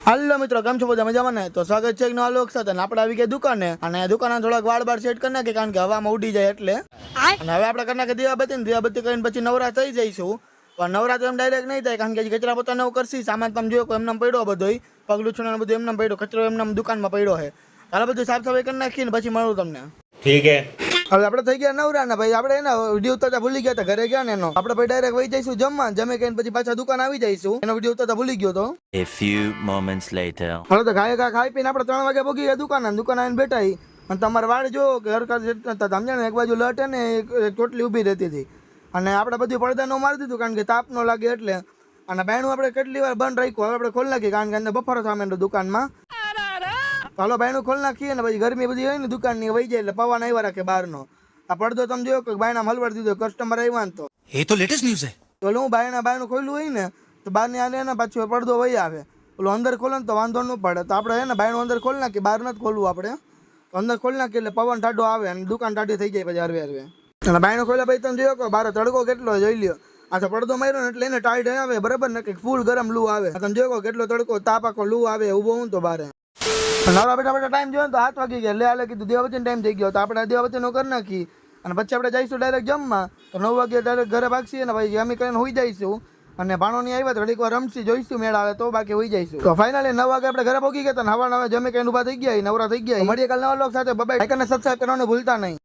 હાલો મિત્રો, કેમ છો બધા મજામાં ને? તો સ્વાગત છે એક નવા લોક સાથે. આપણે આવી ગયા દુકાને અને દુકાને થોડાક વાળ બાર સેટ કરી નાખીએ કારણ કે હવામાં ઉડી જાય એટલે. અને હવે આપણે કરી નાખીએ દીવાબત્તી કરીને પછી નવરા થઈ જઈશું. પણ નવરા તો એમ ડાયરેક્ટ નહીં થાય કારણ કે કચરા પોતા નવું કરશી. સામાન તમે જોયો એમને પડ્યો બધો, પગલું છોડવાનું બધું એમને પડ્યો, કચરો એમને દુકાનમાં પડ્યો છે. હાલ બધું સાફ સફાઈ કરી નાખીને પછી મળું તમને. ઠીક હે. હવે આપણે થઈ ગયા નવરા ને ભાઈ, આપણે એના વિડીયો ઉતારતા ભૂલી ગયા હતા ઘરે ગયા ને એનો. આપણે ભાઈ ડાયરેક્ટ વહી જઈશું જમવા, જમે કઈને પછી પાછા દુકાન આવી જઈશું. એનો વિડીયો ઉતારતા ભૂલી ગયો તો. A few moments later. હવે તો ખાઈ પીને આપણે 3 વાગે પહોંચી ગયા દુકાન આવીને બેઠા અને તમારે વાળ જો કે હરકત સમજે ને, એક બાજુ લટ ને એક ચોટલી ઊભી રહેતી હતી અને આપણે બધું પડદા નો મારી દીધું કારણ કે તાપ નો લાગે એટલે. અને બાયણું આપણે કેટલી વાર બંધ રાખ્યું, હવે આપણે ખોલી નાખીએ કારણ કે અંદર બફારો થવા માંડ્યો દુકાનમાં. હાલો બાયણું ખોલી નાખીએ ને પછી ગરમી બધી હોય ને દુકાનની વહી જાય એટલે પવન આવ્યા રાખે બહારનો. આ પડદો તમે જોયો કે બાયણા હલવાડી દીધો, કસ્ટમર આવ્યા ને તો ये तो लेटेस्ट न्यूज़ है। તો હું બાયણું ખોલ્યું હોય ને તો બહારની આને ને પાછું પડદો વહી આવે, પેલું અંદર ખોલે ને તો વાંધો ન પડે. તો આપણે ને બાયણું અંદર ખોલી નાખીએ, બહાર નથી ખોલવું આપણે. અંદર ખોલી નાખીએ એટલે પવન ટાઢો આવે અને દુકાન ટાઢી થઈ જાય પછી હરવે. અને બાયણું ખોલ્યા પછી તમે જોયો કે બહાર તડકો કેટલો જોઈ લ્યો. આ તો પડદો માર્યો ને એટલે એને ટાઈટ આવે બરાબર ને, કે ફૂલ ગરમ લૂ આવે. તમે જોયો કેટલો તડકો તાપ આખો લૂ આવે ઊભો હું તો બારે. નવરા બેઠા ટાઈમ જોયો તો 7 વાગી ગયા. લે હાલે કીધું દીવાબત્તીનો ટાઈમ થઈ ગયો તો આપણે દીવાબત્તીનો કરી નાખી અને પછી આપણે જઈશું ડાયરેક્ટ જમવા. તો 9 વાગે ડાયરેક્ટ ઘરે ભાગશી અને ભાઈ જમી કરીને હોઈ જઈશું. અને ભાણો નહીં આવ્યા તો ઘડીક વાર રમશી, જોઈશું મેળ આવે તો, બાકી હોઈ જઈશું. તો ફાઇનલી 9 વાગે આપણે ઘરે પહોંચી ગયા હતા. હવા જમી કરીને ઊભા થઈ ગયા, નવરા થઈ ગયા. મળીએ કાલ નવા લોક સાથે. બાય. લાઈક અને સબસ્ક્રાઇબ કરવાનું ભૂલતા નહીં.